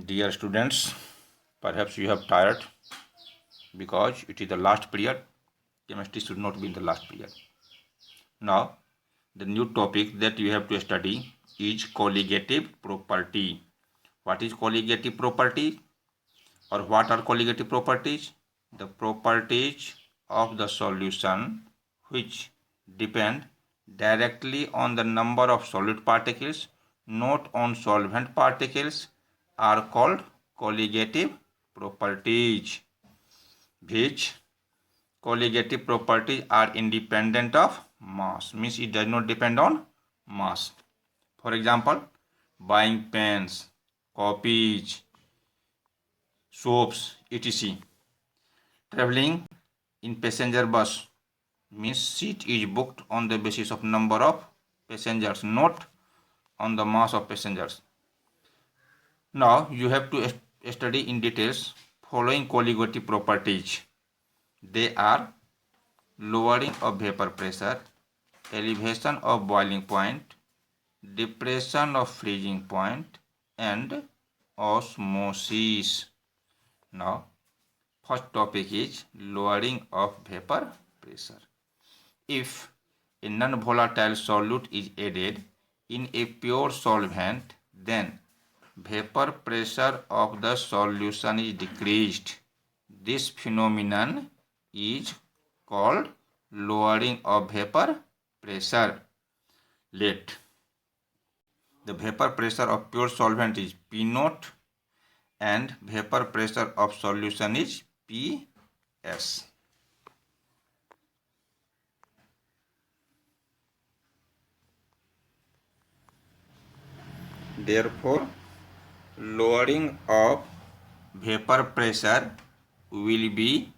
Dear students, perhaps you have tired because it is the last period. Chemistry should not be in the last period. Now, the new topic that you have to study is colligative property. What is colligative property or what are colligative properties? The properties of the solution which depend directly on the number of solute particles, not on solvent particles, are called colligative properties. Which colligative properties are independent of mass, means it does not depend on mass. For example, buying pens, copies, soaps, etc. Traveling in passenger bus means seat is booked on the basis of number of passengers, not on the mass of passengers. Now you have to study in details following colligative properties. They are lowering of vapor pressure, elevation of boiling point, depression of freezing point, and osmosis. Now, first topic is lowering of vapor pressure. If a non-volatile solute is added in a pure solvent, then vapor pressure of the solution is decreased. This phenomenon is called lowering of vapor pressure. Let the vapor pressure of pure solvent is P naught and vapor pressure of solution is Ps. Therefore, lowering of vapor pressure will be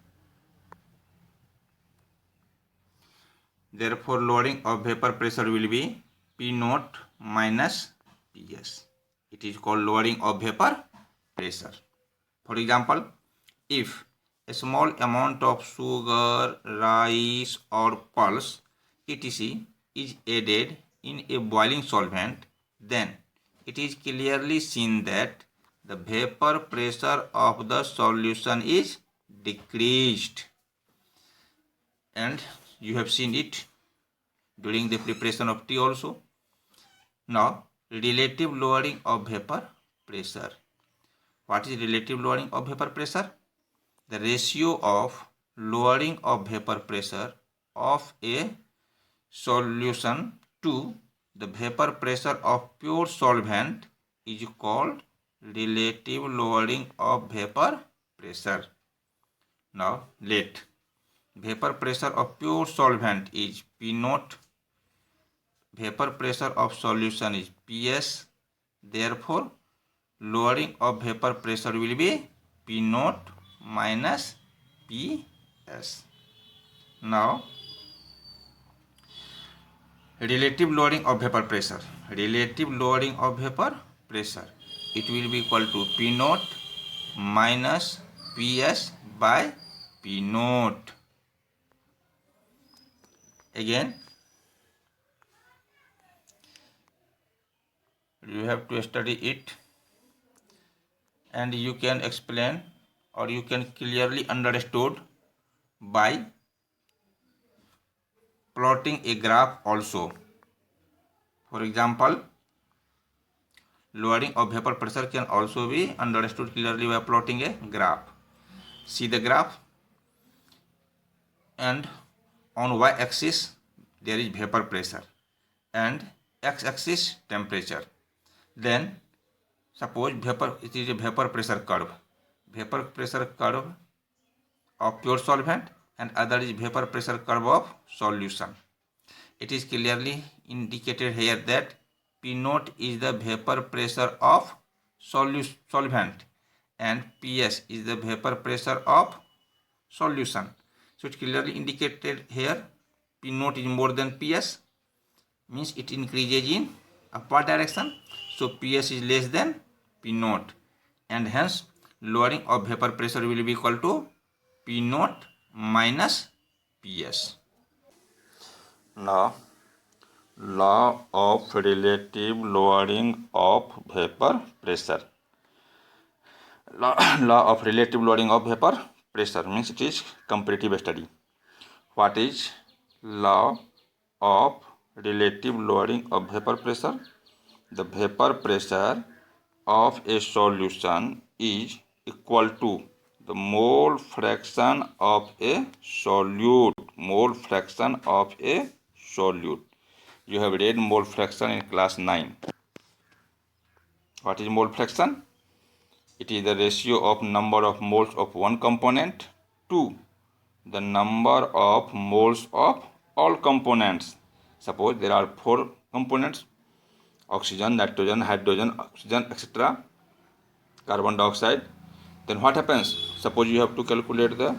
P naught minus Ps. It is called lowering of vapor pressure. For example, if a small amount of sugar, rice or pulse etc. is added in a boiling solvent, then it is clearly seen that the vapor pressure of the solution is decreased, and you have seen it during the preparation of tea also. Now, relative lowering of vapor pressure. What is relative lowering of vapor pressure? The ratio of lowering of vapor pressure of a solution to the vapor pressure of pure solvent is called relative lowering of vapor pressure. Now, let vapor pressure of pure solvent is P naught, vapor pressure of solution is Ps. Therefore, lowering of vapor pressure will be P naught minus Ps. Now, relative lowering of vapor pressure. Relative lowering of vapor pressure. It will be equal to P naught minus Ps by P naught. Again, you have to study it and you can explain or you can clearly understood by plotting a graph also. For example, lowering of vapor pressure can also be understood clearly by plotting a graph. See the graph, and on y-axis there is vapor pressure and x-axis temperature. Then suppose it is a vapor pressure curve of pure solvent and other is vapor pressure curve of solution. It is clearly indicated here that P naught is the vapor pressure of solvent and Ps is the vapor pressure of solution. So it clearly indicated here P naught is more than Ps, means it increases in upward direction. So Ps is less than P naught, and hence lowering of vapor pressure will be equal to P naught minus Ps. Now, law of relative lowering of vapor pressure. law of relative lowering of vapor pressure means it is comparative study. What is law of relative lowering of vapor pressure? The vapor pressure of a solution is equal to the mole fraction of a solute. Mole fraction of a solute. You have read mole fraction in class 9. What is mole fraction? It is the ratio of number of moles of one component to the number of moles of all components. Suppose there are 4 components: oxygen, nitrogen, hydrogen, oxygen, etc., carbon dioxide. Then what happens? Suppose you have to calculate the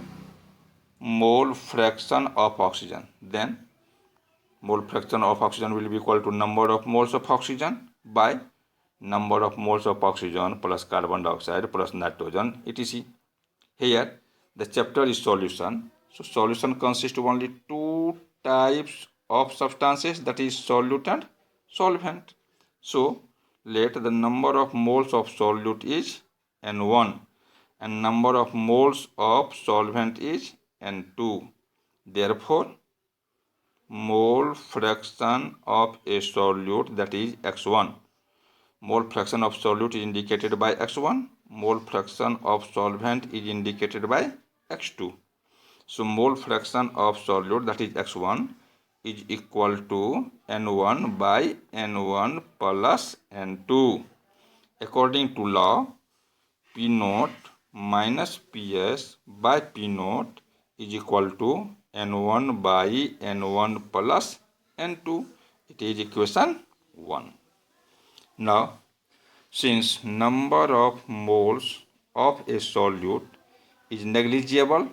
mole fraction of oxygen. Then mole fraction of oxygen will be equal to number of moles of oxygen by number of moles of oxygen plus carbon dioxide plus nitrogen, etc. Here the chapter is solution. So solution consists of only 2 types of substances, that is solute and solvent. So let the number of moles of solute is N1 and number of moles of solvent is N2. Therefore mole fraction of a solute, that is X1. Mole fraction of solute is indicated by X1. Mole fraction of solvent is indicated by X2. So mole fraction of solute, that is X1, is equal to N1 by N1 plus N2. According to law, P naught minus PS by P naught is equal to N1 by N1 plus N2. It is equation 1. Now, since number of moles of a solute is negligible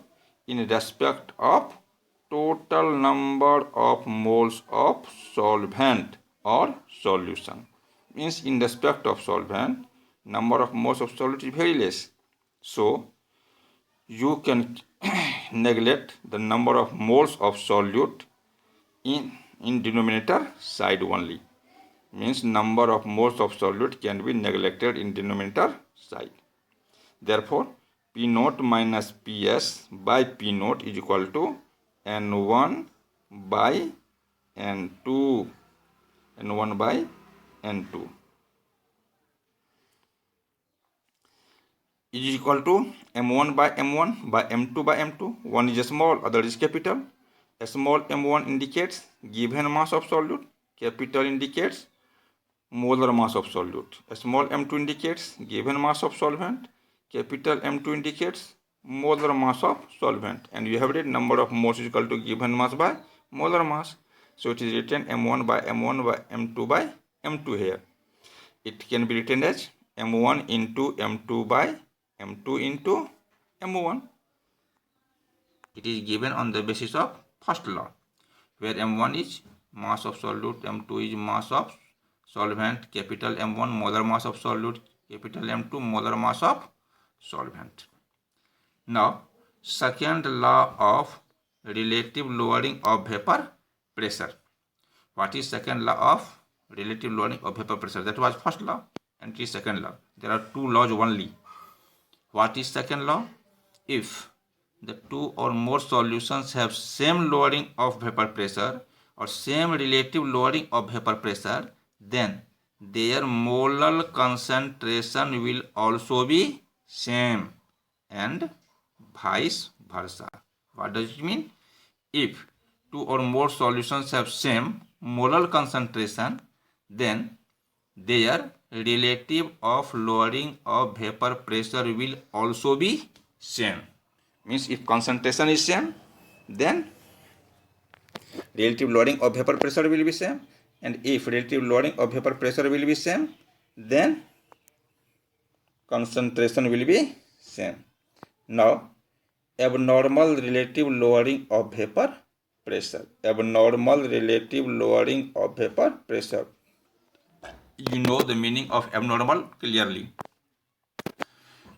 in respect of total number of moles of solvent or solution, means in respect of solvent, number of moles of solute is very less. So you can neglect the number of moles of solute in denominator side only. Means number of moles of solute can be neglected in denominator side. Therefore, P naught minus PS by P naught is equal to N1 by N2. N1 by N2 is equal to M1 by M1 by M2 by M2. One is small, other is capital. A small M1 indicates given mass of solute. Capital indicates molar mass of solute. A small M2 indicates given mass of solvent. Capital M2 indicates molar mass of solvent. And you have read number of moles is equal to given mass by molar mass. So it is written M1 by M1 by M2 by M2 here. It can be written as M1 into M2 by M2 into M1. It is given on the basis of first law, where M1 is mass of solute, M2 is mass of solvent, capital M1 molar mass of solute, capital M2 molar mass of solvent. Now, second law of relative lowering of vapor pressure. What is second law of relative lowering of vapor pressure? That was first law and it is second law. There are 2 laws only. What is second law? If the 2 or more solutions have same lowering of vapor pressure or same relative lowering of vapor pressure, then their molar concentration will also be same and vice versa. What does it mean? If 2 or more solutions have same molar concentration, then their relative of lowering of vapor pressure will also be same. Means if concentration is same, then relative lowering of vapor pressure will be same, and if relative lowering of vapor pressure will be same, then concentration will be same. Now, abnormal relative lowering of vapor pressure. Abnormal relative lowering of vapor pressure. You know the meaning of abnormal clearly.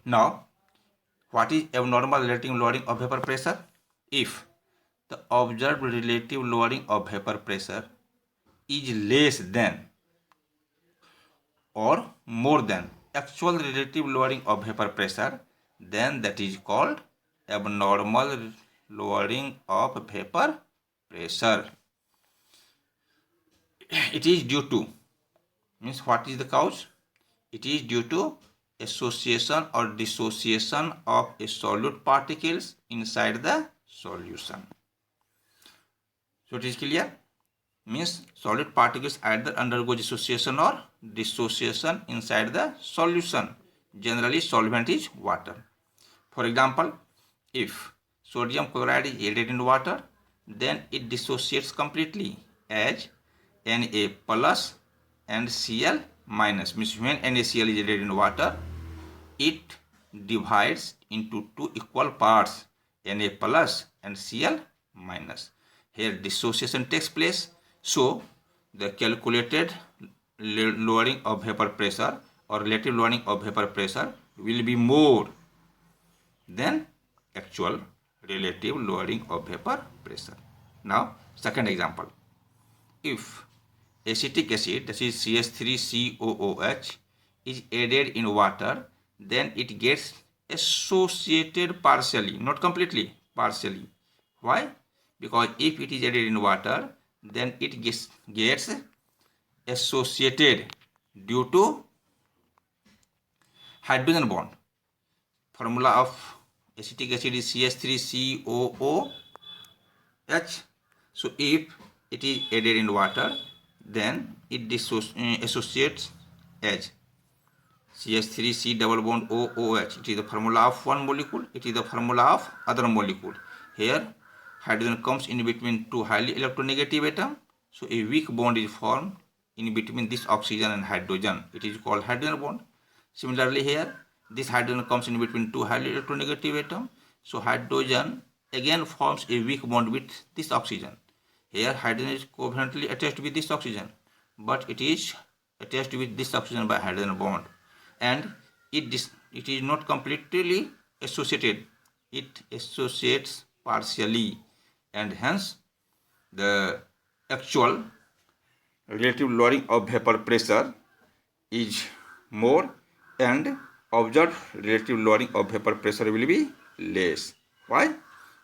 Now, what is abnormal relative lowering of vapor pressure? If the observed relative lowering of vapor pressure is less than or more than actual relative lowering of vapor pressure, then that is called abnormal lowering of vapor pressure. It is due to, means what is the cause? It is due to association or dissociation of a solute particles inside the solution. So it is clear? Means solid particles either undergo dissociation or dissociation inside the solution. Generally solvent is water. For example, if sodium chloride is added in water, then it dissociates completely as Na plus and Cl minus. Means when NaCl is added in water, it divides into two equal parts, Na plus and Cl minus. Here dissociation takes place, so the calculated lowering of vapor pressure or relative lowering of vapor pressure will be more than actual relative lowering of vapor pressure. Now, second example. If acetic acid, that is CH3COOH, is added in water, then it gets associated partially, not completely, partially. Why? Because if it is added in water, then it gets associated due to hydrogen bond. Formula of acetic acid is CH3COOH. So if it is added in water, then it associates as CH3C double bond OOH. It is the formula of one molecule. It is the formula of other molecule. Here hydrogen comes in between two highly electronegative atoms. So a weak bond is formed in between this oxygen and hydrogen. It is called hydrogen bond. Similarly here, this hydrogen comes in between two highly electronegative atoms. So hydrogen again forms a weak bond with this oxygen. Here hydrogen is covalently attached with this oxygen, but it is attached with this oxygen by hydrogen bond, and it is not completely associated. It associates partially, and hence the actual relative lowering of vapor pressure is more, and observed relative lowering of vapor pressure will be less. Why?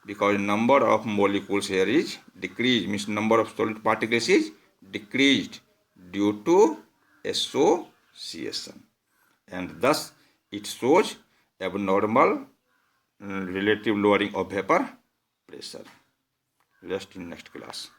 Because number of molecules here is decreased, means number of solid particles is decreased due to association, and thus it shows abnormal relative lowering of vapor pressure. Rest in next class.